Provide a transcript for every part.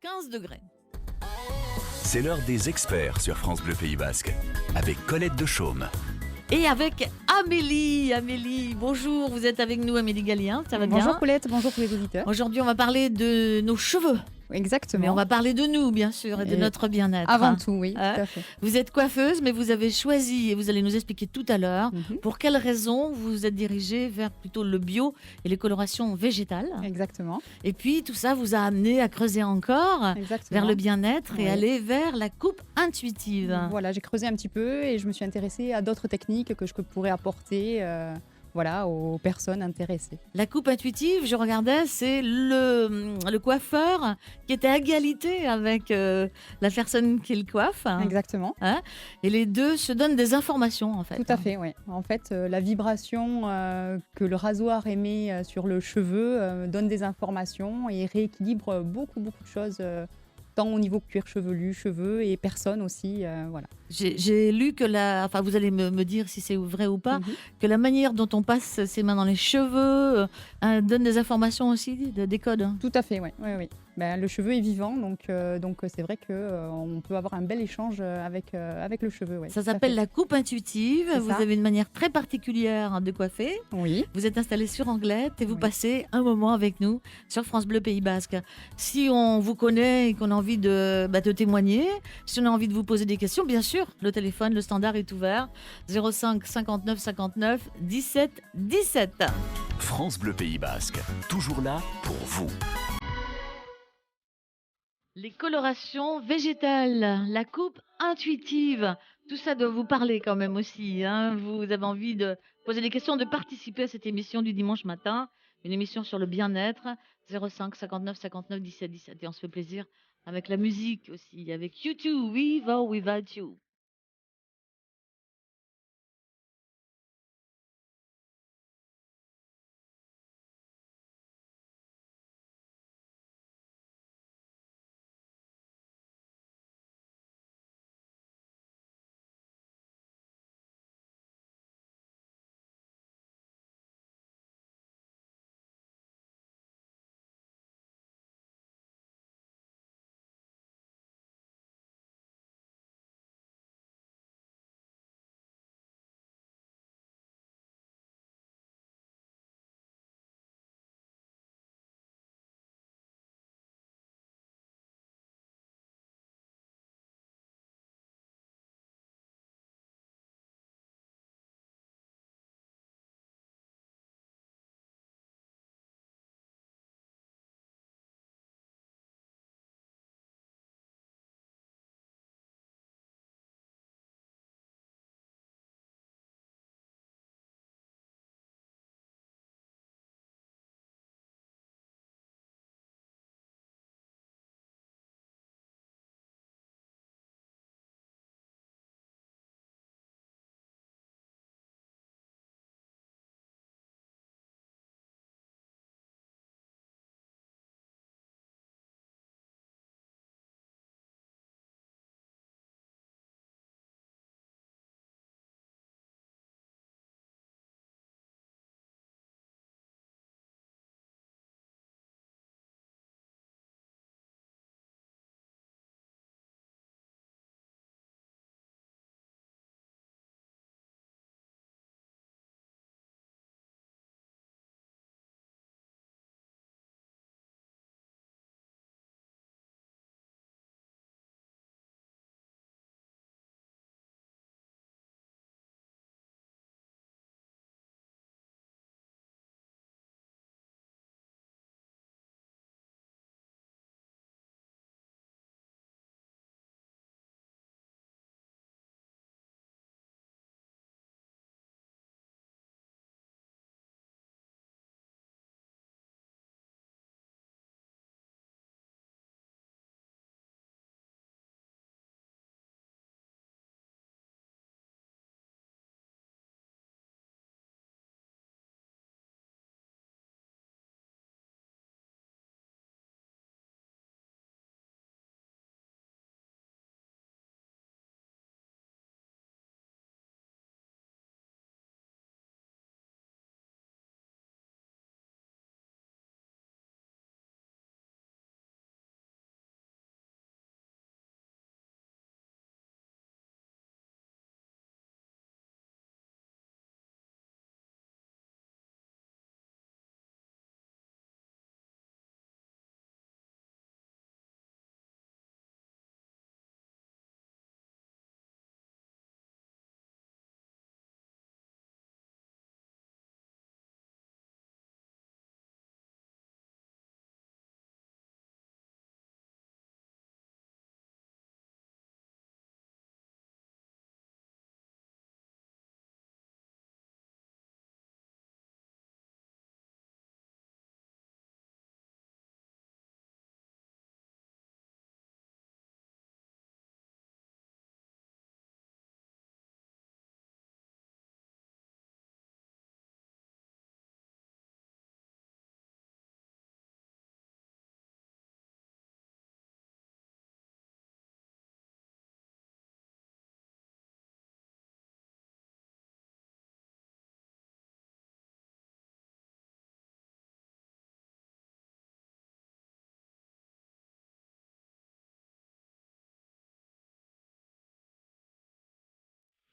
15 degrés. C'est l'heure des experts sur France Bleu Pays Basque, avec Colette de Chaume. Et avec Amélie. Amélie, bonjour, vous êtes avec nous, Amélie Gallien, ça va bien? Bonjour Colette, bonjour tous les auditeurs. Aujourd'hui, on va parler de nos cheveux. Exactement. Mais on va parler de nous, bien sûr, et de Et notre bien-être. Avant tout, oui, Hein? tout à fait. Vous êtes coiffeuse, mais vous avez choisi, et vous allez nous expliquer tout à l'heure, Mhm. pour quelles raisons vous vous êtes dirigée vers plutôt le bio et les colorations végétales. Exactement. Et puis, tout ça vous a amené à creuser encore Exactement. vers le bien-être et Oui. aller vers la coupe intuitive. Voilà, j'ai creusé un petit peu et je me suis intéressée à d'autres techniques que je pourrais apporter voilà, aux personnes intéressées. La coupe intuitive, je regardais, c'est le coiffeur qui était à égalité avec la personne qui le coiffe. Exactement. Hein, et les deux se donnent des informations, en fait. Tout à fait, oui. En fait, la vibration que le rasoir émet sur le cheveu donne des informations et rééquilibre beaucoup de choses, tant au niveau cuir chevelu, cheveux et personne aussi. Voilà. J'ai lu que enfin, vous allez me dire si c'est vrai ou pas, Mhm. que la manière dont on passe ses mains dans les cheveux donne des informations aussi, des codes. Tout à fait, oui. Ben, le cheveu est vivant, donc c'est vrai qu'on peut avoir un bel échange avec le cheveu. Ouais, Ça tout à s'appelle fait. la coupe intuitive. C'est Vous ça. avez une manière très particulière de coiffer. Oui, Vous êtes installé sur Anglette et vous Oui. passez un moment avec nous sur France Bleu Pays Basque. Si on vous connaît et qu'on a envie de témoigner, si on a envie de vous poser des questions, bien sûr, le téléphone, le standard est ouvert. 05 59 59 17 17. France Bleu Pays Basque, toujours là pour vous. Les colorations végétales, la coupe intuitive, tout ça doit vous parler quand même aussi, hein. Vous avez envie de poser des questions, de participer à cette émission du dimanche matin, une émission sur le bien-être, 05 59 59 17 17. Et on se fait plaisir avec la musique aussi, avec U2, With or Without You.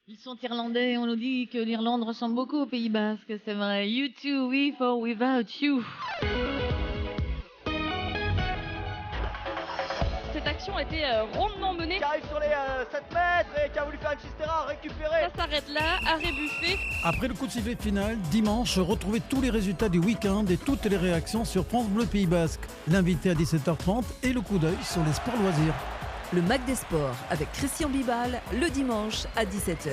Ils sont irlandais, on nous dit que l'Irlande ressemble beaucoup au Pays Basque, c'est vrai. You too, with or without you. Cette action a été rondement menée. Qui arrive sur les 7 mètres et qui a voulu faire une chistera, récupérer. Ça s'arrête là, arrêt buffet. Après le coup de sifflet final, dimanche, retrouvez tous les résultats du week-end et toutes les réactions sur France Bleu Pays Basque. L'invité à 17h30 et le coup d'œil sur les sports loisirs. Le Mac des Sports avec Christian Bibal, le dimanche à 17h.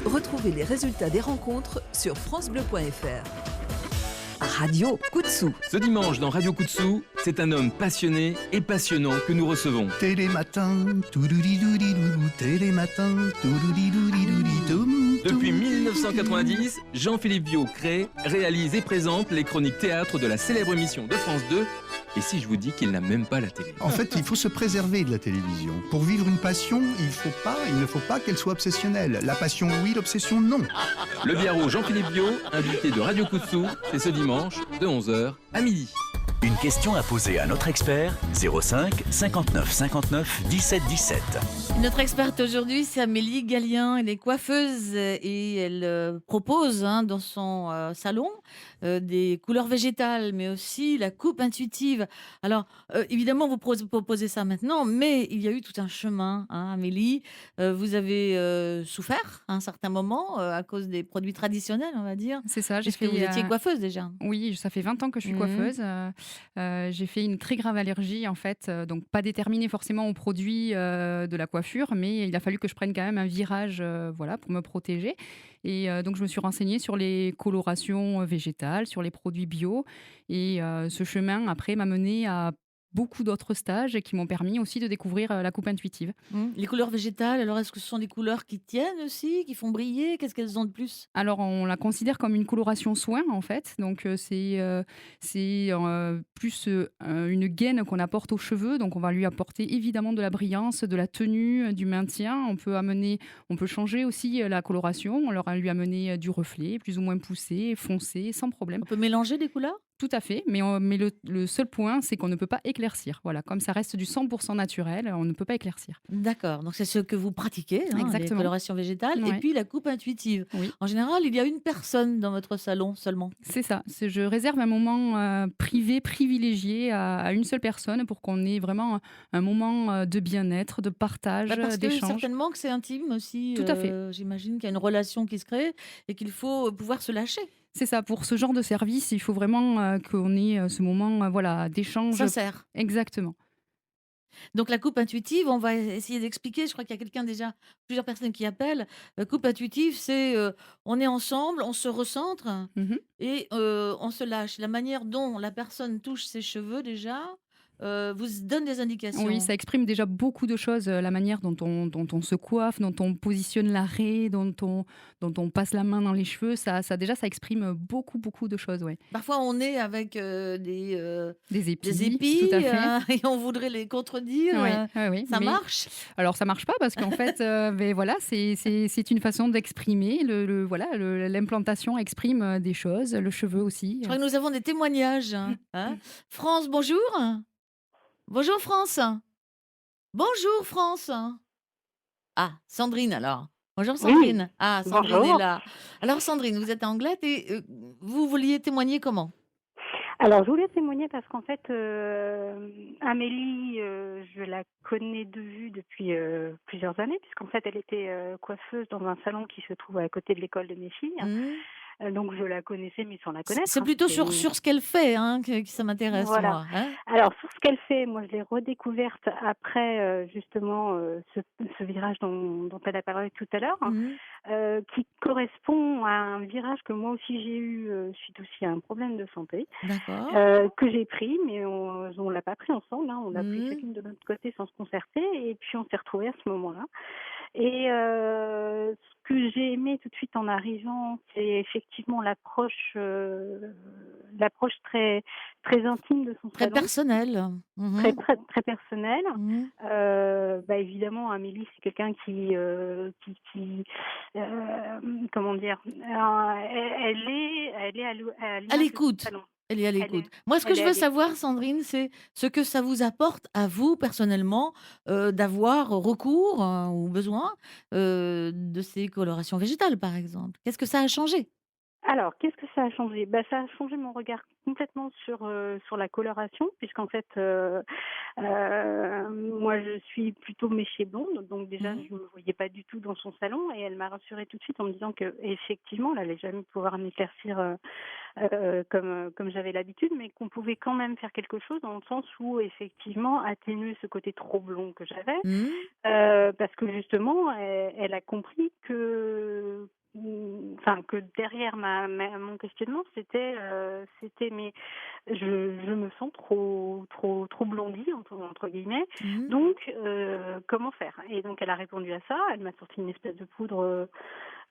Retrouvez les résultats des rencontres sur francebleu.fr. Radio Kutsou. Ce dimanche dans Radio Kutsou, c'est un homme passionné et passionnant que nous recevons. Télématin, toudoudidoudidoudou, télématin, toudoudidoudidoudidou. Depuis 1990, Jean-Philippe Viau crée, réalise et présente les chroniques théâtre de la célèbre émission de France 2. Et si je vous dis qu'il n'a même pas la télé? En fait, il faut se préserver de la télévision. Pour vivre une passion, il ne faut pas qu'elle soit obsessionnelle. La passion, oui, l'obsession, non. Le Biarro Jean-Philippe Viau, invité de Radio Kutsou, c'est ce dimanche de 11h à midi. Une question à poser à notre expert 05 59 59 17 17. Notre experte aujourd'hui, c'est Amélie Gallien. Elle est coiffeuse et elle propose dans son salon des couleurs végétales, mais aussi la coupe intuitive. Alors, évidemment, vous proposez ça maintenant, mais il y a eu tout un chemin, Amélie. Vous avez souffert à un certain moment à cause des produits traditionnels, on va dire. C'est ça, j'ai Puisque fait. vous étiez coiffeuse déjà. Oui, ça fait 20 ans que je suis Mhm. coiffeuse. J'ai fait une très grave allergie, en fait, donc pas déterminée forcément aux produits de la coiffure, mais il a fallu que je prenne quand même un virage voilà, pour me protéger. Et donc, je me suis renseignée sur les colorations végétales, sur les produits bio. Et ce chemin, après, m'a menée à beaucoup d'autres stages qui m'ont permis aussi de découvrir la coupe intuitive. Les couleurs végétales, alors est-ce que ce sont des couleurs qui tiennent aussi, qui font briller? Qu'est-ce qu'elles ont de plus? Alors, on la considère comme une coloration soin, en fait. Donc, c'est plus une gaine qu'on apporte aux cheveux. Donc, on va lui apporter évidemment de la brillance, de la tenue, du maintien. On peut changer aussi la coloration. On leur a lui amener du reflet, plus ou moins poussé, foncé, sans problème. On peut mélanger des couleurs? Tout à fait, mais le seul point, c'est qu'on ne peut pas éclaircir. Voilà, comme ça reste du 100% naturel, on ne peut pas éclaircir. D'accord, donc c'est ce que vous pratiquez, les Exactement. colorations végétales, et Ouais. puis la coupe intuitive. Oui. En général, il y a une personne dans votre salon seulement. C'est ça. Je réserve un moment privé, privilégié à une seule personne pour qu'on ait vraiment un moment de bien-être, de partage, Parce que d'échange. certainement que c'est intime aussi. Tout à fait. J'imagine qu'il y a une relation qui se crée et qu'il faut pouvoir se lâcher. C'est ça. Pour ce genre de service, il faut vraiment qu'on ait ce moment voilà, d'échange. Sincère. Exactement. Donc la coupe intuitive, on va essayer d'expliquer. Je crois qu'il y a quelqu'un déjà, plusieurs personnes qui appellent. Coupe intuitive, c'est on est ensemble, on se recentre Mhm. et on se lâche. La manière dont la personne touche ses cheveux déjà vous donne des indications. Oui, ça exprime déjà beaucoup de choses, la manière dont on se coiffe, dont on positionne l'arrêt, dont on passe la main dans les cheveux. Ça exprime beaucoup, beaucoup de choses, ouais. Parfois, on est avec des Des épis tout à fait. et on voudrait les contredire. Oui, oui, oui, Ça mais- marche? Alors ça marche pas parce qu'en fait, ben voilà, c'est une façon d'exprimer. L'implantation exprime des choses, le cheveu aussi. Je crois que nous avons des témoignages. Hein. France, bonjour. Bonjour, France. Bonjour, France. Ah, Sandrine alors. Bonjour, Sandrine. Ah, Sandrine Bonjour. est là. Alors, Sandrine, vous êtes anglaise et vous vouliez témoigner comment? Alors, je voulais témoigner parce qu'en fait, Amélie, je la connais de vue depuis plusieurs années, puisqu'en fait, elle était coiffeuse dans un salon qui se trouve à côté de l'école de mes filles. Donc, je la connaissais, mais sans la connaître. C'est plutôt sur ce qu'elle fait que ça m'intéresse, Voilà. moi. Hein. Alors, sur ce qu'elle fait, moi, je l'ai redécouverte après, justement, ce virage dont elle a parlé tout à l'heure, qui correspond à un virage que moi aussi j'ai eu suite aussi à un problème de santé, D'accord. que j'ai pris, mais on l'a pas pris ensemble, on l'a pris chacune de notre côté sans se concerter, et puis on s'est retrouvés à ce moment-là. Et ce que j'ai aimé tout de suite en arrivant, c'est effectivement l'approche très très intime de son Très salon. personnelle. Très personnelle. Évidemment, Amélie, c'est quelqu'un qui comment dire, elle est À l'écoute. Elle est à Elle l'écoute. est Moi, ce que elle je est à veux l'écoute. savoir, Sandrine, c'est ce que ça vous apporte à vous, personnellement, d'avoir recours, ou besoin, de ces colorations végétales, par exemple. Qu'est-ce que ça a changé? Alors, qu'est-ce que ça a changé? Bah, ça a changé mon regard complètement sur la coloration puisqu'en fait, moi je suis plutôt méchée blonde, donc déjà Mmh. je ne me voyais pas du tout dans son salon et elle m'a rassurée tout de suite en me disant qu'effectivement elle allait jamais pouvoir m'éclaircir, comme j'avais l'habitude, mais qu'on pouvait quand même faire quelque chose dans le sens où effectivement atténuer ce côté trop blond que j'avais, Mmh. parce que justement elle a compris enfin que derrière mon questionnement c'était mais je me sens trop blondie entre guillemets, Mmh. donc comment faire? Et donc elle a répondu à ça, elle m'a sorti une espèce de poudre,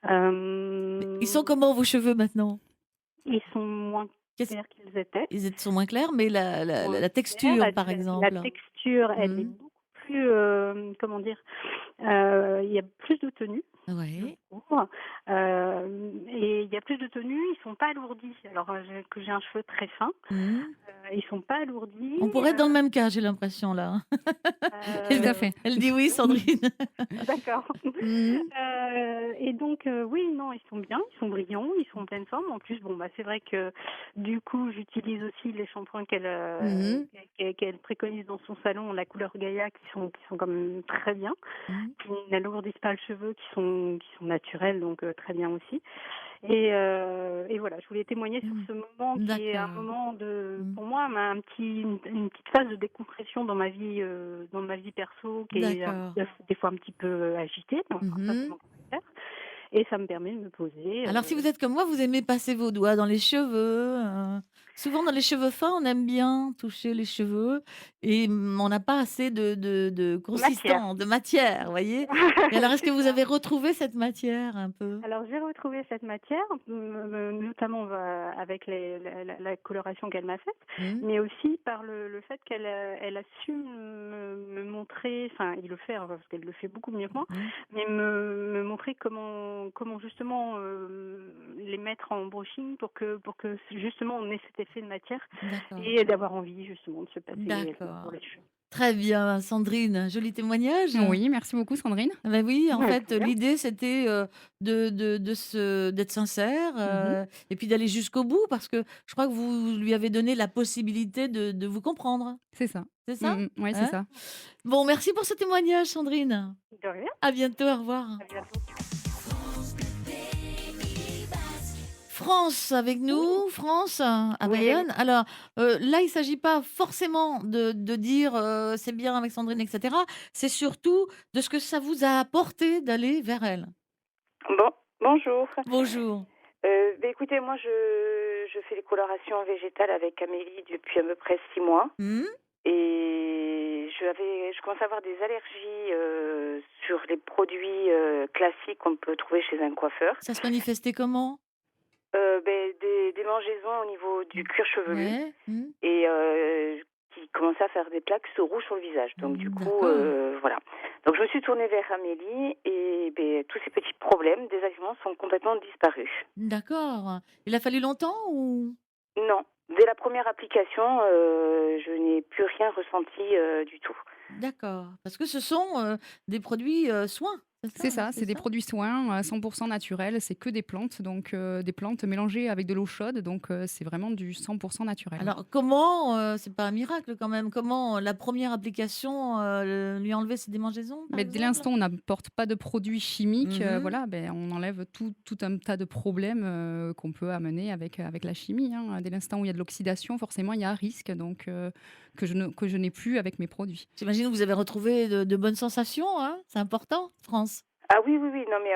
Ils sont hem, comment vos cheveux maintenant? ils sont moins Qu'est-ce clairs qu'ils étaient. Sont moins clairs, mais Moins la clairs, texture, par la exemple? texture elle est Mmh. beaucoup plus, comment dire? Il y a plus de tenue, je Ouais. trouve, et il y a plus de tenue, ils sont pas alourdis. Alors, j'ai un cheveu très fin, Mmh. ils sont pas alourdis, On pourrait être dans le même cas, j'ai l'impression, là, hein. Tout à heu, fait. Elle dit oui, Sandrine. d'accord. Mmh. Et donc, oui, non, ils sont bien, ils sont brillants, ils sont en pleine forme. En plus, bon, bah, c'est vrai que du coup, j'utilise aussi les shampoings Mmh. qu'elle préconise dans son salon, la couleur Gaïa, qui sont quand même très bien, Mmh. qui n'alourdissent pas le cheveu, qui sont naturels, donc très bien aussi. Et voilà, je voulais témoigner sur Mmh. ce moment qui est un D'accord. moment de, Mmh. pour moi, une petite phase de décompression dans ma vie perso, qui est D'accord. des fois un petit peu agitée, donc ça c'est Mmh. mon caractère. Et ça me permet de me poser. Alors, si vous êtes comme moi, vous aimez passer vos doigts dans les cheveux. Souvent, dans les cheveux fins, on aime bien toucher les cheveux et on n'a pas assez de Matière. consistance, de matière, vous voyez. Et alors, est-ce que C'est vous ça. avez retrouvé cette matière un peu? Alors j'ai retrouvé cette matière, notamment avec la coloration qu'elle m'a faite, Mmh. mais aussi par le fait elle a su me montrer, enfin il le fait hein, parce qu'elle le fait beaucoup mieux que moi, Mmh. mais me montrer comment justement les mettre en brushing pour que justement on ait cet effet de matière D'accord. et d'avoir envie justement de se passer pour D'accord. les cheveux. Très bien, Sandrine. Joli témoignage. Oui, merci beaucoup Sandrine. Ah bah oui, en Avec fait, plaisir. l'idée, c'était, d'être sincère, Mmh. et puis d'aller jusqu'au bout parce que je crois que vous lui avez donné la possibilité de vous comprendre. C'est ça. C'est ça? Mmh mh. Ouais, c'est Hein? ça. Bon, merci pour ce témoignage, Sandrine. De rien, À bientôt, au revoir. à bientôt. France avec nous, France, à Oui, Bayonne. Alors, là, il s'agit pas forcément de dire, «C'est bien avec Sandrine» et cetera. C'est surtout de ce que ça vous a apporté d'aller vers elle. Bon, bonjour. Bonjour. Écoutez, moi je fais les colorations végétales avec Amélie depuis à peu près 6 mois Mmh. et je commence à avoir des allergies sur les produits classiques qu'on peut trouver chez un coiffeur. Ça se manifestait comment? Des démangeaisons au niveau du cuir chevelu Ouais. Mmh. et qui commençaient à faire des plaques rouges sur le visage. Donc du coup, D'accord. voilà. Donc je me suis tournée vers Amélie et tous ces petits problèmes, désagréments sont complètement disparus. D'accord. Il a fallu longtemps ou? Non, dès la première application, je n'ai plus rien ressenti du tout. D'accord. Parce que ce sont, des produits, soins, C'est ça, c'est c'est des ça? produits soins, 100 naturels, c'est que des plantes, donc des plantes mélangées avec de l'eau chaude, donc c'est vraiment du 100 naturel. Alors comment, c'est pas un miracle quand même, comment la première application, lui a enlevé ses démangeaisons, par Mais dès exemple? l'instant où on n'apporte pas de produits chimiques, Mmh. voilà, on enlève tout un tas de problèmes, qu'on peut amener avec la chimie, hein. Dès l'instant où il y a de l'oxydation, forcément, il y a un risque, donc que je n'ai plus avec mes produits. J'imagine que vous avez retrouvé de bonnes sensations, hein? C'est important, France? Ah oui, oui, oui, non mais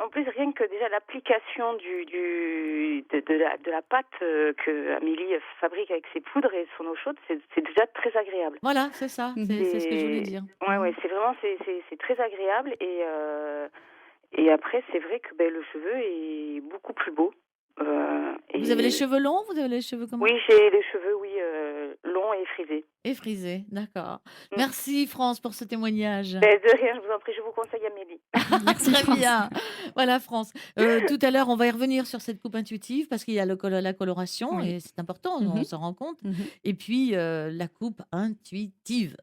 en plus rien que déjà l'application de la pâte que Amélie fabrique avec ses poudres et son eau chaude, c'est déjà très agréable. Voilà, c'est ça, Mmh. c'est ce que je voulais dire. Ouais, Mmh. ouais, c'est vraiment c'est très agréable et après c'est vrai que le cheveu est beaucoup plus beau. Vous avez les Et cheveux longs? Vous avez les cheveux comment? oui, j'ai les cheveux longs et frisés. Et frisés, d'accord. Mm. Merci France pour ce témoignage. De rien, je vous en prie, je vous conseil Amélie. Très bien. Voilà, France. Tout à l'heure, on va y revenir sur cette coupe intuitive parce qu'il y a la coloration Oui. et c'est important, on s'en rend compte. Mhm. Et puis, la coupe intuitive.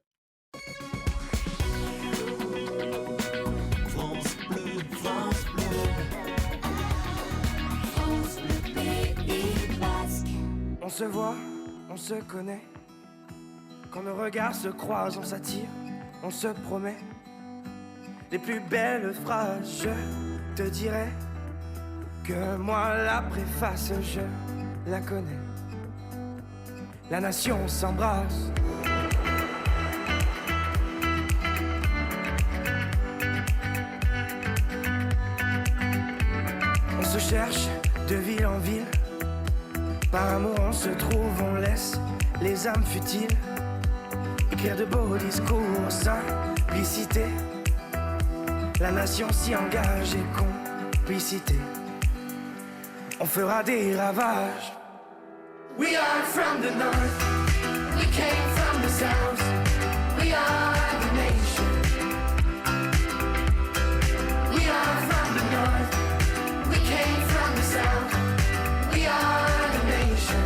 On se voit, on se connaît. Quand nos regards se croisent, on s'attire, on se promet. Les plus belles phrases, je te dirai que moi la préface, je la connais. La nation s'embrasse. On se cherche de ville en ville. Par amour on se trouve, on laisse les âmes futiles écrire de beaux discours, simplicité. La nation s'y engage et complicité. On fera des ravages. We are from the north, we came from the south. We are the nation. We are from the north, we came from the south. We are the nation.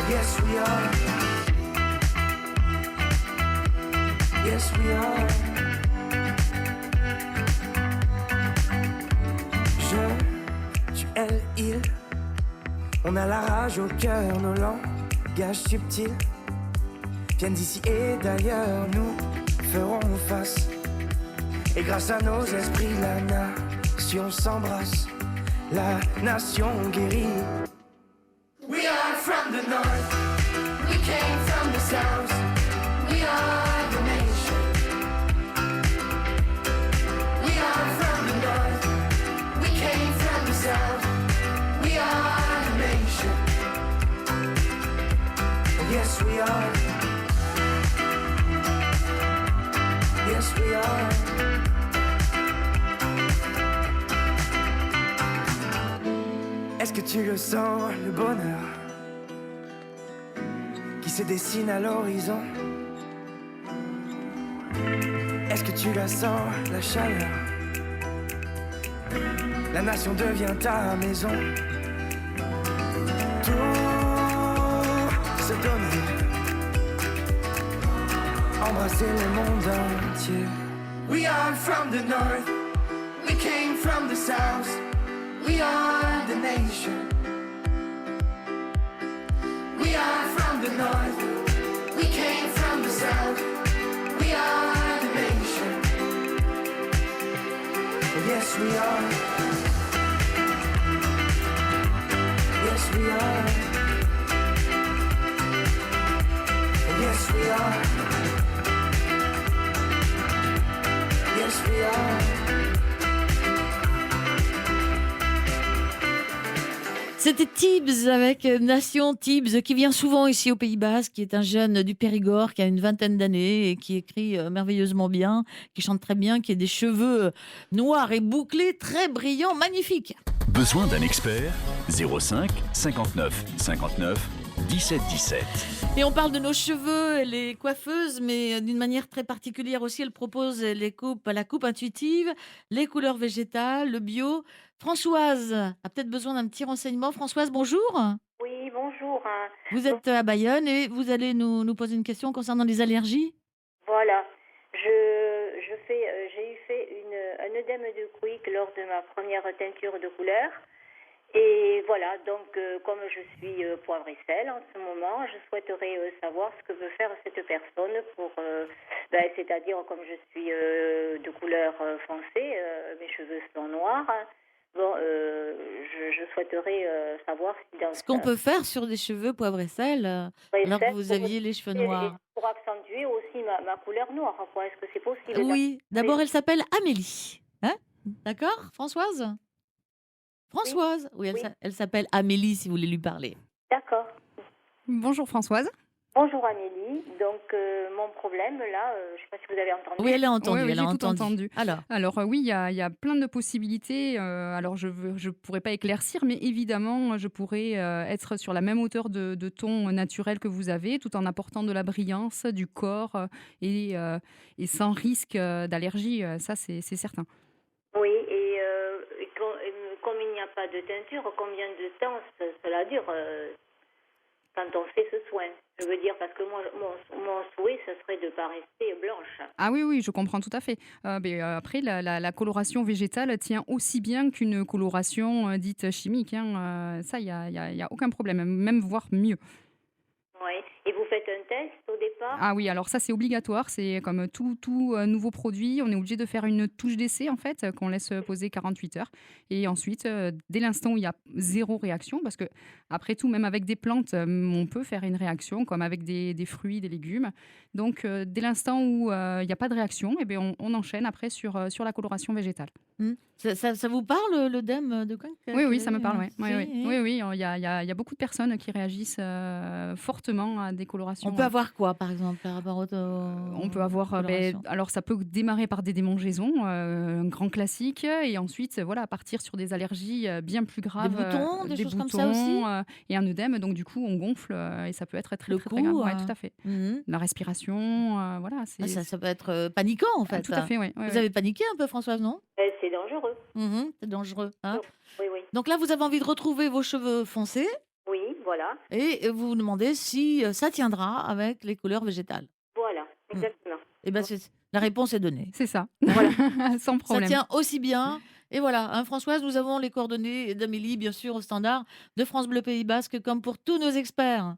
Yes, we are. Yes, we are. Je, tu, elle, il. On a la rage au cœur, nos langages subtils viennent d'ici et d'ailleurs, nous ferons face. Et grâce à nos esprits, la nation s'embrasse, la nation guérit. We are from the north, we came from the south. We are the nation. We are from the north, we came from the south. We are the nation. Yes, we are. Yes, we are. Est-ce que tu le sens, le bonheur qui se dessine à l'horizon? Est-ce que tu la sens, la chaleur? La nation devient ta maison. Tout se donner, embrasser le monde entier. We are from the north, we came from the south. We are the nation. We are from the north, we came from the south. We are the nation. Yes, we are. Yes, we are. Yes, we are. Yes, we are. C'était Tibbs avec Nation Tibbs qui vient souvent ici au Pays Basque, qui est un jeune du Périgord qui a une vingtaine d'années et qui écrit merveilleusement bien, qui chante très bien, qui a des cheveux noirs et bouclés, très brillants, magnifiques. Besoin d'un expert 05 59 59 17 17. Et on parle de nos cheveux, les coiffeuses, mais d'une manière très particulière aussi. Elle propose la coupe intuitive, les couleurs végétales, le bio. Françoise a peut-être besoin d'un petit renseignement. Françoise, bonjour. Oui, bonjour. Vous êtes à Bayonne et vous allez nous poser une question concernant les allergies. Voilà. J'ai eu fait un œdème de Quick lors de ma première teinture de couleur. Et voilà, donc comme je suis poivre et sel en ce moment, je souhaiterais savoir ce que veut faire cette personne pour, c'est-à-dire comme je suis de couleur foncée, mes cheveux sont noirs. Bon, je souhaiterais savoir si dans ce qu'on peut faire sur des cheveux poivre et sel, alors que vous aviez les cheveux noirs. Pour accentuer aussi ma couleur noire, quoi. Est-ce que c'est possible? Oui, d'abord elle s'appelle Amélie. Hein? D'accord, Françoise? Françoise, oui, elle s'appelle Amélie si vous voulez lui parler. D'accord. Bonjour Françoise. Bonjour Amélie, donc mon problème là, je ne sais pas si vous avez entendu. Oui, elle a entendu, Oui, elle a j'ai tout entendu. entendu. Alors oui, il y a plein de possibilités. Alors je pourrais pas éclaircir, mais évidemment, je pourrais être sur la même hauteur de ton naturel que vous avez, tout en apportant de la brillance, du corps et sans risque d'allergie. Ça, c'est certain. Oui, comme il n'y a pas de teinture, combien de temps cela dure quand on fait ce soin? Je veux dire, parce que moi, mon souhait, ce serait de ne pas rester blanche. Ah oui, oui, je comprends tout à fait. Après, la coloration végétale tient aussi bien qu'une coloration dite chimique, hein. Ça, il y a aucun problème, même voire mieux. Oui. Et vous faites un test au départ? Ah oui, alors ça, c'est obligatoire. C'est comme tout nouveau produit. On est obligé de faire une touche d'essai, en fait, qu'on laisse poser 48 heures. Et ensuite, dès l'instant où il y a zéro réaction, parce que après tout, même avec des plantes, on peut faire une réaction, comme avec des fruits, des légumes. Donc, dès l'instant où il n'y a pas de réaction, eh bien, on enchaîne après sur la coloration végétale. Ça vous parle, l'œdème de Coinck? Oui, ça me parle, ouais. Si. Oui, il y a beaucoup de personnes qui réagissent fortement à des colorations. On peut avoir quoi, par exemple, par rapport On peut avoir, colorations alors ça peut démarrer par des démangeaisons, un grand classique, et ensuite, voilà, partir sur des allergies bien plus graves. boutons, des choses comme ça aussi et un œdème, donc du coup, on gonfle, et ça peut être très, Le très, très grave. cou, Ouais, tout à fait. La respiration, voilà. Ça peut être paniquant, en fait. Tout à fait, oui. Vous avez paniqué un peu, Françoise, non? C'est dangereux. C'est dangereux. Hein. Oui. Donc là, vous avez envie de retrouver vos cheveux foncés Oui, voilà. et vous vous demandez si ça tiendra avec les couleurs végétales. Voilà, exactement. Et ben, la réponse est donnée. C'est ça. Voilà. Sans problème. Ça tient aussi bien. Et voilà, hein, Françoise, nous avons les coordonnées d'Amélie, bien sûr, au standard de France Bleu Pays Basque, comme pour tous nos experts.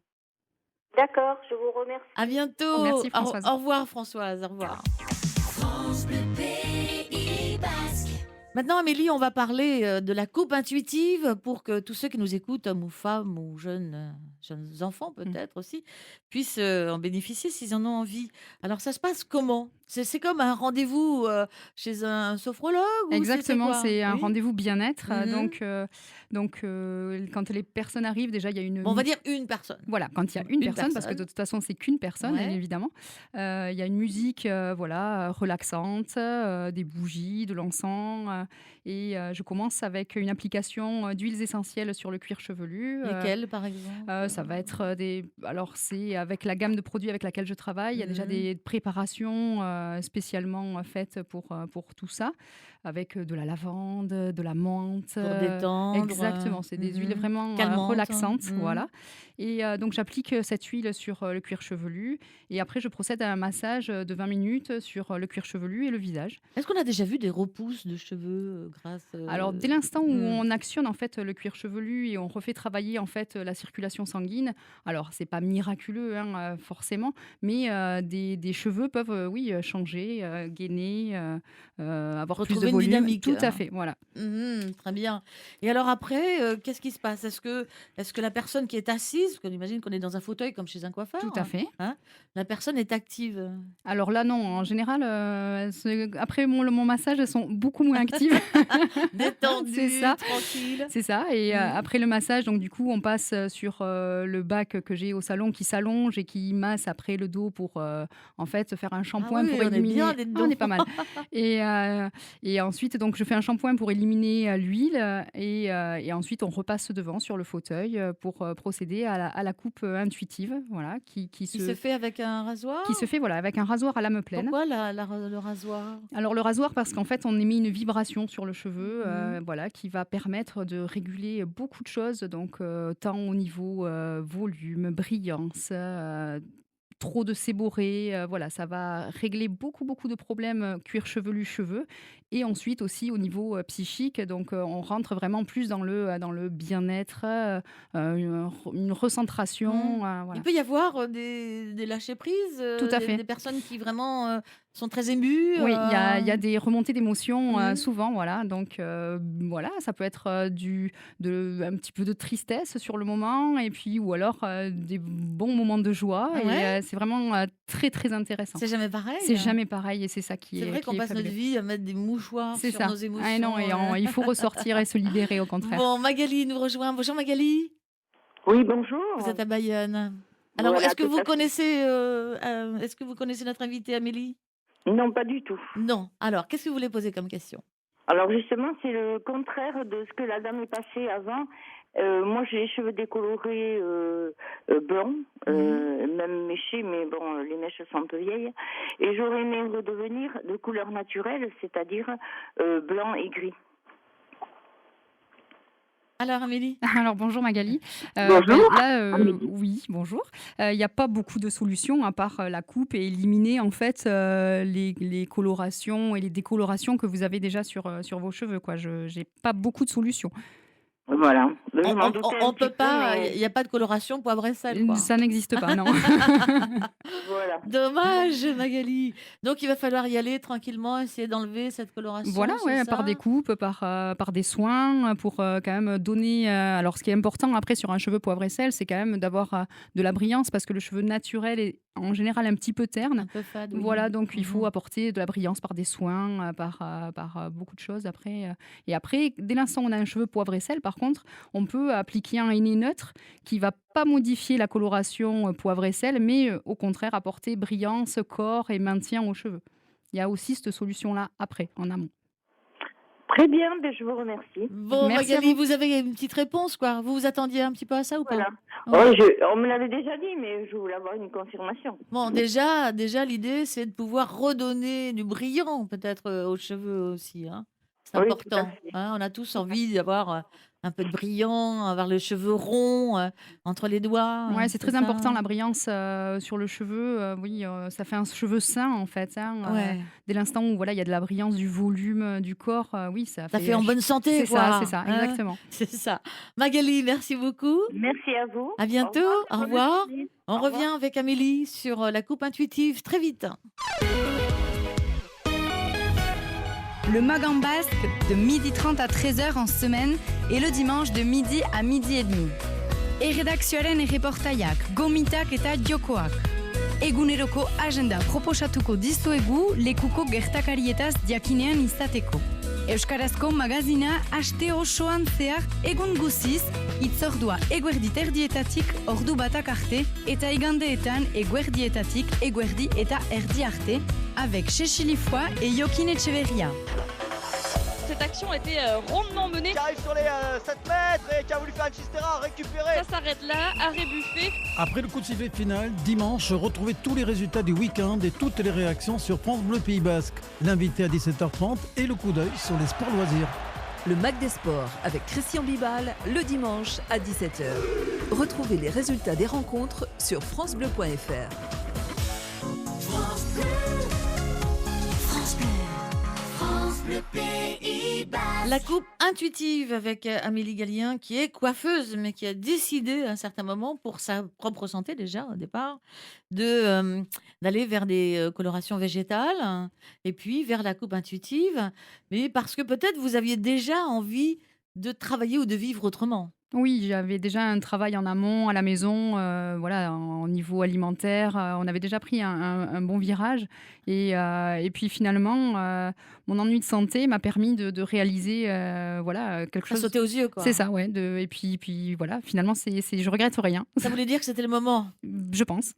D'accord, je vous remercie. À bientôt. Merci, Françoise. Au revoir, Françoise. Au revoir. Maintenant, Amélie, on va parler de la coupe intuitive pour que tous ceux qui nous écoutent, hommes ou femmes ou jeunes enfants peut-être aussi, puissent en bénéficier s'ils en ont envie. Alors, ça se passe comment? C'est comme un rendez-vous chez un sophrologue ou Exactement, quoi? c'est un Oui. rendez-vous bien-être. Mhm. Donc, quand les personnes arrivent, déjà, il y a une... Bon, on va dire une personne. Voilà, quand il y a une personne, parce que de personne. toute façon, c'est qu'une personne, Ouais. bien évidemment. Il y a une musique voilà, relaxante, des bougies, de l'encens. Et je commence avec une application d'huiles essentielles sur le cuir chevelu. Lesquelles, par exemple? Ça va être des... Alors, c'est avec la gamme de produits avec laquelle je travaille. Il y a déjà des préparations spécialement faites pour tout ça, avec de la lavande, de la menthe. Pour détendre. Exactement, c'est des huiles vraiment calmantes. relaxantes. Mhm. Voilà. Et donc, j'applique cette huile sur le cuir chevelu. Et après, je procède à un massage de 20 minutes sur le cuir chevelu et le visage. Est-ce qu'on a déjà vu des repousses de cheveux grâce Alors, dès l'instant où on actionne en fait le cuir chevelu et on refait travailler en fait la circulation sanguine, alors c'est pas miraculeux hein, forcément, mais des cheveux peuvent oui changer, gainer, avoir plus de retrouver une volume. dynamique. Tout à fait, voilà. Très bien. Et alors après, qu'est-ce qui se passe? Est-ce que la personne qui est assise, parce qu'on imagine qu'on est dans un fauteuil comme chez un coiffeur, Tout à fait. hein, la personne est active? Alors là, non. En général, après mon massage, elles sont beaucoup moins actives. Détendue, C'est ça. tranquille. C'est ça. Et après le massage, donc du coup, on passe sur le bac que j'ai au salon qui s'allonge et qui masse après le dos pour en fait faire un shampoing oui, pour on est éliminer. bien, Ah, dites on donc. est pas mal. Et ensuite, donc je fais un shampoing pour éliminer l'huile et ensuite on repasse devant sur le fauteuil pour procéder à la coupe intuitive, voilà, qui se fait avec un rasoir? Qui se fait voilà avec un rasoir à lame pleine. Pourquoi le rasoir? Alors le rasoir parce qu'en fait on émet une vibration sur le cheveu, voilà, qui va permettre de réguler beaucoup de choses, donc tant au niveau volume, brillance. Trop de séborrhée, voilà, ça va régler beaucoup de problèmes cuir chevelu, cheveux. Et ensuite aussi au niveau psychique, donc on rentre vraiment plus dans le bien-être, une recentration. Voilà. Il peut y avoir des lâcher-prises, Tout à fait. des personnes qui vraiment sont très émues. Oui, il y a des remontées d'émotions souvent, voilà. Donc voilà, ça peut être un petit peu de tristesse sur le moment, et puis ou alors des bons moments de joie. Ouais. Et c'est vraiment très très intéressant. C'est jamais pareil. C'est jamais pareil, et c'est ça qui est. C'est vrai qu'on passe notre vie à mettre des mouchoirs C'est sur ça. nos émotions. Ah non, et il faut ressortir et se libérer au contraire. Bon, Magali nous rejoint. Bonjour Magali. Oui, bonjour. Vous êtes à Bayonne. Alors, Voilà, est-ce que tout vous à fait. connaissez notre invitée Amélie? Non, pas du tout. Non. Alors, qu'est-ce que vous voulez poser comme question? Alors justement, c'est le contraire de ce que la dame est passée avant. Moi, j'ai les cheveux décolorés blancs, même méchés, mais bon, les mèches sont un peu vieilles. Et j'aurais aimé redevenir de couleur naturelle, c'est-à-dire blanc et gris. Alors, Amélie? Alors bonjour Magali. Bonjour, Là, Amélie. oui, bonjour. Il n'y a pas beaucoup de solutions à part la coupe et éliminer en fait les colorations et les décolorations que vous avez déjà sur vos cheveux, quoi. Je n'ai pas beaucoup de solutions. Voilà. Je On m'en doutais un on peut petit peu, pas, mais il n'y a pas de coloration poivre et sel, quoi. Ça n'existe pas, non. voilà. Dommage, Magali. Donc, il va falloir y aller tranquillement, essayer d'enlever cette coloration, Voilà, c'est ouais, ça? par des coupes, par des soins, pour quand même donner. Alors, ce qui est important après sur un cheveu poivre et sel, c'est quand même d'avoir de la brillance parce que le cheveu naturel est en général un petit peu Un terne. peu fade, oui. Voilà, donc il faut Mhm. apporter de la brillance par des soins, par beaucoup de choses après. Et après, dès l'instant où on a un cheveu poivre et sel, par contre, on peut appliquer un henné neutre qui va pas modifier la coloration poivre et sel, mais au contraire apporter brillance, corps et maintien aux cheveux. Il y a aussi cette solution-là après, en amont. Très bien, ben, je vous remercie. Bon, Merci à Magali, vous. vous avez une petite réponse, quoi. Vous vous attendiez un petit peu à ça ou pas? Voilà. Ouais. Oh, on me l'avait déjà dit, mais je voulais avoir une confirmation. Bon, déjà, l'idée, c'est de pouvoir redonner du brillant, peut-être, aux cheveux aussi, hein. C'est Oui, tout à important, fait. hein. On a tous envie d'avoir un peu de brillant, avoir les cheveux ronds entre les doigts, Ouais, c'est c'est très ça? important la brillance sur le cheveu. Oui, ça fait un cheveu sain en fait, hein, Ouais. dès l'instant où voilà, il y a de la brillance, du volume du corps, oui, ça Ça fait. fait en bonne santé, C'est quoi, ça, hein? exactement. C'est ça. Magali, merci beaucoup. Merci à vous. À bientôt. Au Au revoir. revoir. Merci. On Au revoir. revient avec Amélie sur la coupe intuitive très vite. Le Mag en Basque de 12h30 à 13h en semaine et le dimanche de midi à midi et demi. Erredakzioaren erreportaiak, gomitak eta jokoak. Eguneroko agenda proposatuko dizuegu lekuko gertakarietaz jakinean izateko. Euskarazko magazina aste osoan zehar egun guziz, itzordua eguerditerdietatik ordu batak arte eta igandeetan eguerdietatik eguerdi eta erdi arte avec Chéchili Foy et Jokin Echeverria. Cette action a été rondement menée. Qui arrive sur les 7 mètres et qui a voulu faire une chistera, récupérer. Ça s'arrête là, arrêt buffet. Après le coup de sifflet final, dimanche, retrouvez tous les résultats du week-end et toutes les réactions sur France Bleu Pays Basque. L'invité à 17h30 et le coup d'œil sur les sports loisirs. Le Mag des Sports avec Christian Bibal le dimanche à 17h. Retrouvez les résultats des rencontres sur francebleu.fr. La coupe intuitive avec Amélie Gallien, qui est coiffeuse, mais qui a décidé à un certain moment, pour sa propre santé déjà au départ, d'aller vers des colorations végétales et puis vers la coupe intuitive, mais parce que peut-être vous aviez déjà envie de travailler ou de vivre autrement. Oui, j'avais déjà un travail en amont à la maison, voilà, en niveau alimentaire, on avait déjà pris un bon virage et puis finalement, mon ennui de santé m'a permis de réaliser, voilà, quelque Ça chose. sautait aux yeux, quoi. C'est ça, ouais, et puis voilà, finalement, je regrette rien. Ça voulait dire que c'était le moment. Je pense.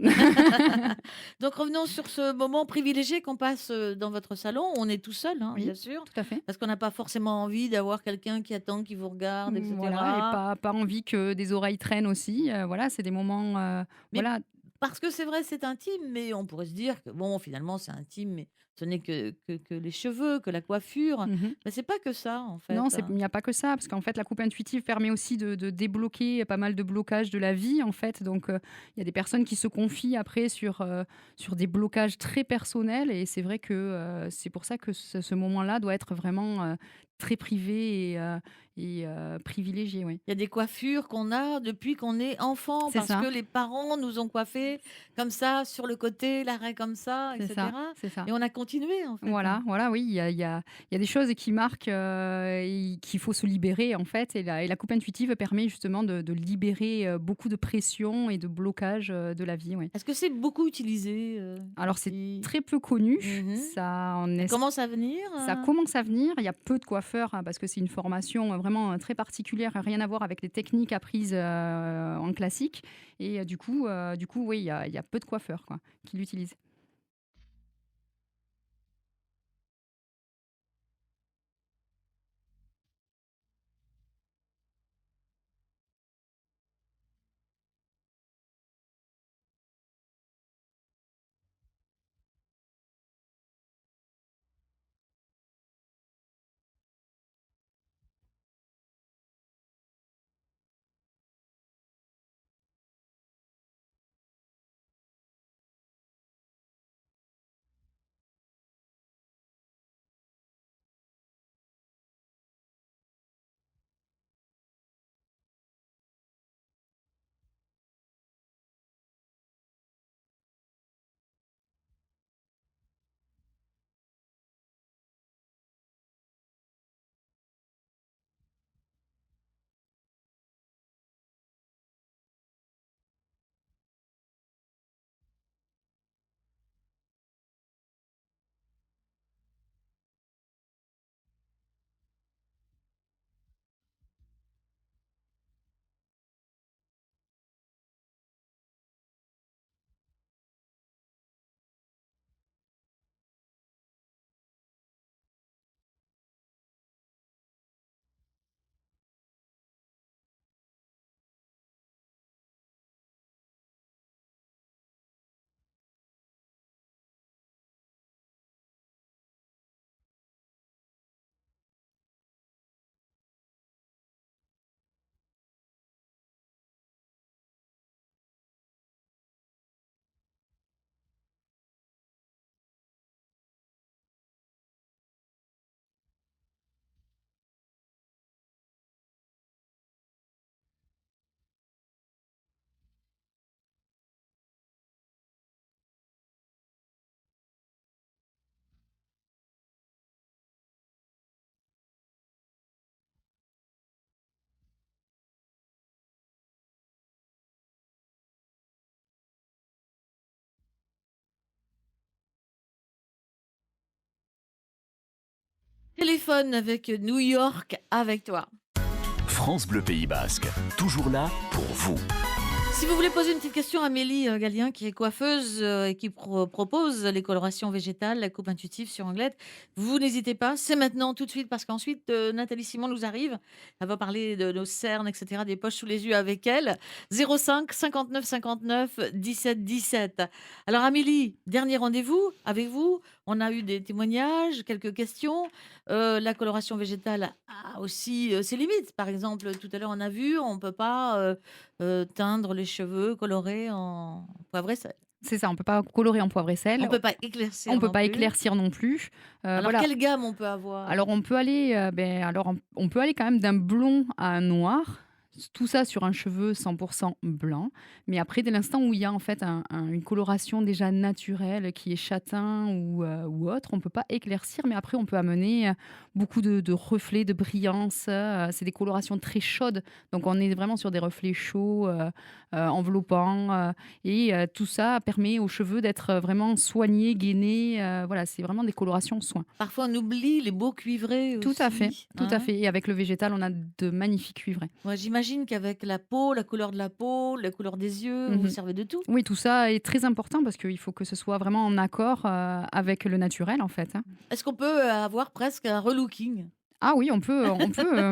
Donc revenons sur ce moment privilégié qu'on passe dans votre salon. On est tout seul, hein, Oui, bien sûr, tout à fait. parce qu'on n'a pas forcément envie d'avoir quelqu'un qui attend, qui vous regarde, etc. Voilà, et pas envie que des oreilles traînent aussi, voilà, c'est des moments, Mais voilà. parce que c'est vrai, c'est intime, mais on pourrait se dire que bon, finalement, c'est intime, mais ce n'est que les cheveux, que la coiffure. Mmh. Mais c'est pas que ça, en fait, Non, hein. il n'y a pas que ça, parce qu'en fait, la coupe intuitive permet aussi de débloquer pas mal de blocages de la vie, en fait. Donc, il y a des personnes qui se confient après sur des blocages très personnels, et c'est vrai que c'est pour ça que ce moment-là doit être vraiment très privé et privilégié, oui. Il y a des coiffures qu'on a depuis qu'on est enfant, C'est parce ça. que les parents nous ont coiffés comme ça, sur le côté, l'arrêt comme ça, C'est etc. ça, c'est ça. Et on a continué, en fait, hein. Voilà, oui, il y a des choses qui marquent et qu'il faut se libérer, en fait. Et la coupe intuitive permet justement de libérer beaucoup de pression et de blocage de la vie, ouais. Est-ce que c'est beaucoup utilisé Alors, c'est ici? très peu connu. Mhm. Ça en Ça est. commence à venir, Ça commence à venir. Il y a peu de coiffeurs coiffeur, parce que c'est une formation vraiment très particulière, rien à voir avec les techniques apprises en classique. Et du coup, oui, il y a peu de coiffeurs quoi, qui l'utilisent. Téléphone avec New York avec toi. France Bleu Pays Basque, toujours là pour vous. Si vous voulez poser une petite question à Amélie Gallien, qui est coiffeuse et qui propose les colorations végétales, la coupe intuitive sur Anglette, vous n'hésitez pas, c'est maintenant tout de suite, parce qu'ensuite Nathalie Simon nous arrive, elle va parler de nos cernes, etc., des poches sous les yeux avec elle. 05 59 59 17 17. Alors Amélie, dernier rendez-vous avec vous, on a eu des témoignages, quelques questions. La coloration végétale a aussi ses limites. Par exemple, tout à l'heure on a vu, on ne peut pas teindre les cheveux colorés en poivre et sel. C'est ça, on peut pas colorer en poivre et sel. On peut pas éclaircir On peut non pas plus. éclaircir non plus. Alors Voilà. quelle gamme on peut avoir? Alors on peut aller, on peut aller quand même d'un blond à un noir. Tout ça sur un cheveu 100% blanc. Mais après, dès l'instant où il y a en fait une coloration déjà naturelle qui est châtain ou autre, on ne peut pas éclaircir. Mais après, on peut amener beaucoup de reflets, de brillance. C'est des colorations très chaudes. Donc on est vraiment sur des reflets chauds, enveloppants. Tout ça permet aux cheveux d'être vraiment soignés, gainés. Voilà, c'est vraiment des colorations soins. Parfois on oublie les beaux cuivrés Tout aussi. à fait, tout hein. à fait. Et avec le végétal, on a de magnifiques cuivrés. Ouais, j'imagine qu'avec la peau, la couleur de la peau, la couleur des yeux, vous Mhm. servez de tout. Oui, tout ça est très important parce qu'il faut que ce soit vraiment en accord avec le naturel, en fait. Hein. Est-ce qu'on peut avoir presque un relooking? Ah oui, on peut.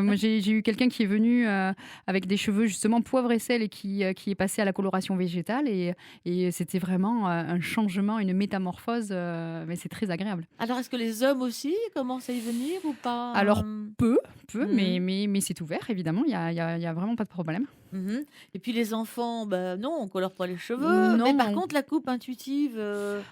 Moi, j'ai eu quelqu'un qui est venu avec des cheveux justement poivre et sel et qui est passé à la coloration végétale et c'était vraiment un changement, une métamorphose, mais c'est très agréable. Alors est-ce que les hommes aussi commencent à y venir ou pas? Alors peu, Mhm. mais c'est ouvert évidemment, il y a vraiment pas de problème. Mhm. Et puis les enfants, bah non, on colore pas les cheveux. Non, Mais par on- contre, la coupe intuitive,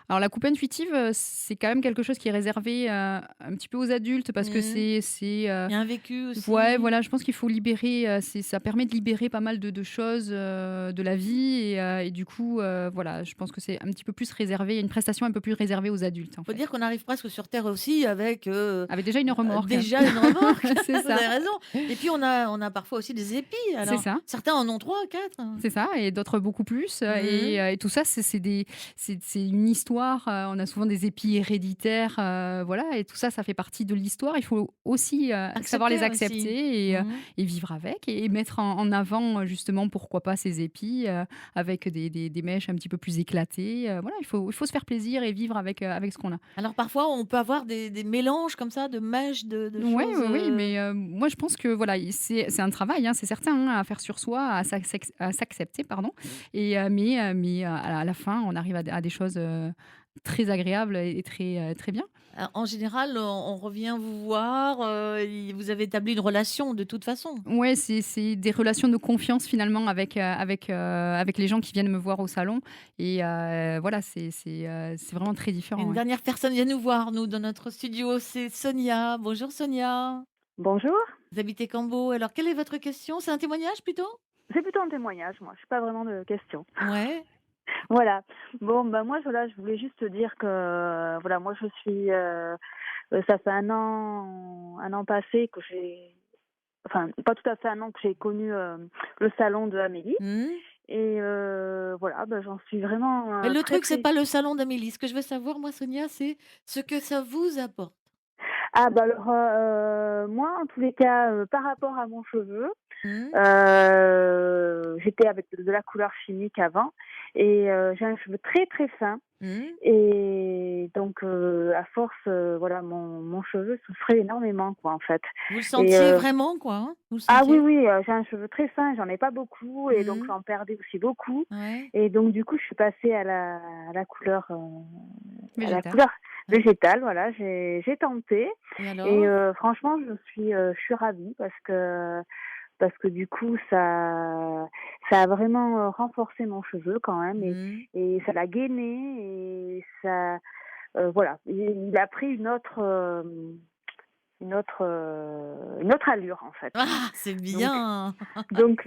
Alors la coupe intuitive, c'est quand même quelque chose qui est réservé un petit peu aux adultes parce que Mhm. c'est il y a un vécu aussi. ouais, voilà, je pense qu'il faut libérer, ça permet de libérer pas mal de choses de la vie et du coup, voilà, je pense que c'est un petit peu plus réservé, une prestation un peu plus réservée aux adultes. En Faut fait. dire qu'on arrive presque sur Terre aussi avec Avec déjà une remorque. déjà une remorque. C'est Vous ça. avez raison. Et puis on a parfois aussi des épis. Alors, C'est ça. certains certains en ont 3, 4. C'est ça, et d'autres beaucoup plus. Et tout ça, c'est une histoire. On a souvent des épis héréditaires, voilà, et tout ça, ça fait partie de l'histoire. Il faut aussi savoir les accepter et vivre avec, et mettre en avant justement, pourquoi pas, ces épis avec des mèches un petit peu plus éclatées. Voilà, il faut se faire plaisir et vivre avec ce qu'on a. Alors parfois, on peut avoir des mélanges comme ça de mèches, de Oui, choses. oui, mais moi je pense que voilà, c'est un travail, c'est certain, à faire sur soi, à s'accepter, pardon. Mais à la fin, on arrive à des choses très agréables et très bien. En général, on revient vous voir, vous avez établi une relation de toute façon. Ouais, c'est des relations de confiance finalement avec les gens qui viennent me voir au salon. Et voilà, c'est vraiment très différent. Une ouais. dernière personne vient nous voir, nous, dans notre studio, c'est Sonia. Bonjour Sonia. Bonjour. Vous habitez Cambo. Alors, quelle est votre question? C'est un témoignage plutôt? C'est plutôt un témoignage, moi. Je n'ai pas vraiment de questions. Ouais. Voilà. Bon, moi, je voulais juste te dire que, voilà, moi, je suis... ça fait un an passé que j'ai... Enfin, pas tout à fait un an que j'ai connu le salon de Amélie. Et voilà, j'en suis vraiment... Mais le très, truc, c'est très... pas le salon d'Amélie. Ce que je veux savoir, moi, Sonia, c'est ce que ça vous apporte. Ah, alors, moi, en tous les cas, par rapport à mon cheveu, j'étais avec de la couleur chimique avant, et j'ai un cheveu très très fin, et donc à force, voilà, mon cheveu souffrait énormément, quoi, en fait. Vous le sentiez vraiment, quoi, hein? Vous le Ah sentiez? oui, j'ai un cheveu très fin, j'en ai pas beaucoup, et donc j'en perdais aussi beaucoup, et donc du coup je suis passée à la couleur végétale, voilà, j'ai tenté, Et alors? et franchement je suis ravie parce que du coup ça a vraiment renforcé mon cheveu quand même, et ça l'a gainé, et ça voilà, il a pris une autre allure, en fait. Ah, c'est bien. Donc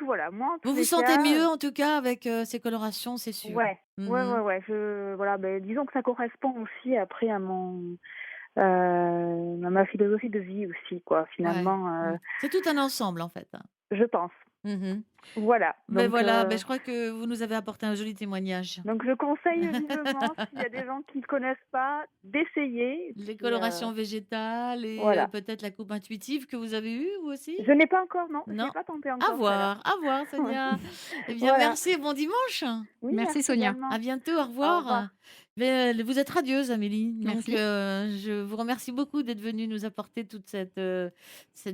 voilà, moi en tous Vous vous les sentez cas, mieux, en tout cas, avec ces colorations, c'est sûr. ouais, voilà, disons que ça correspond aussi après à à ma philosophie de vie aussi, quoi, finalement, C'est tout un ensemble, en fait. je pense. Voilà. Mais Donc, voilà, je crois que vous nous avez apporté un joli témoignage. donc je conseille vivement, s'il y a des gens qui ne connaissent pas, d'essayer. Les colorations végétales et voilà. peut-être la coupe intuitive que vous avez eue, vous aussi? Je n'ai pas encore, non, je Non. n'ai pas tenté encore. À voir, Sonia. Eh bien, Voilà. merci et bon dimanche. Oui, Merci, Sonia. également. À bientôt, au revoir. Au revoir. Mais, vous êtes radieuse, Amélie. Donc, Merci. je vous remercie beaucoup d'être venue nous apporter toute cette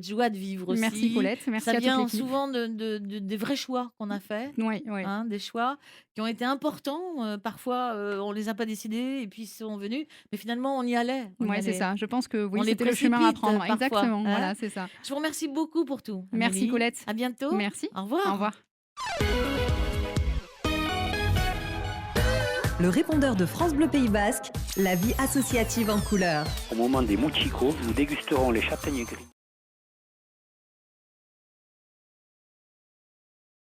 joie de vivre aussi. Merci, Paulette. Merci Ça à toute vient l'équipe. souvent des vrais choix qu'on a faits, Oui. hein, des choix qui ont été importants. Parfois, on les a pas décidés et puis ils sont venus. Mais finalement, on y allait. Ouais, c'est ça. Je pense que On oui, les c'était le chemin à précipite prendre. parfois, Exactement. hein. Voilà, c'est ça. Je vous remercie beaucoup pour tout. Merci, Amélie. Colette. À bientôt. Merci. Au revoir. Au revoir. Le répondeur de France Bleu Pays Basque, la vie associative en couleur. Au moment des mouchicos, nous dégusterons les châtaignes gris.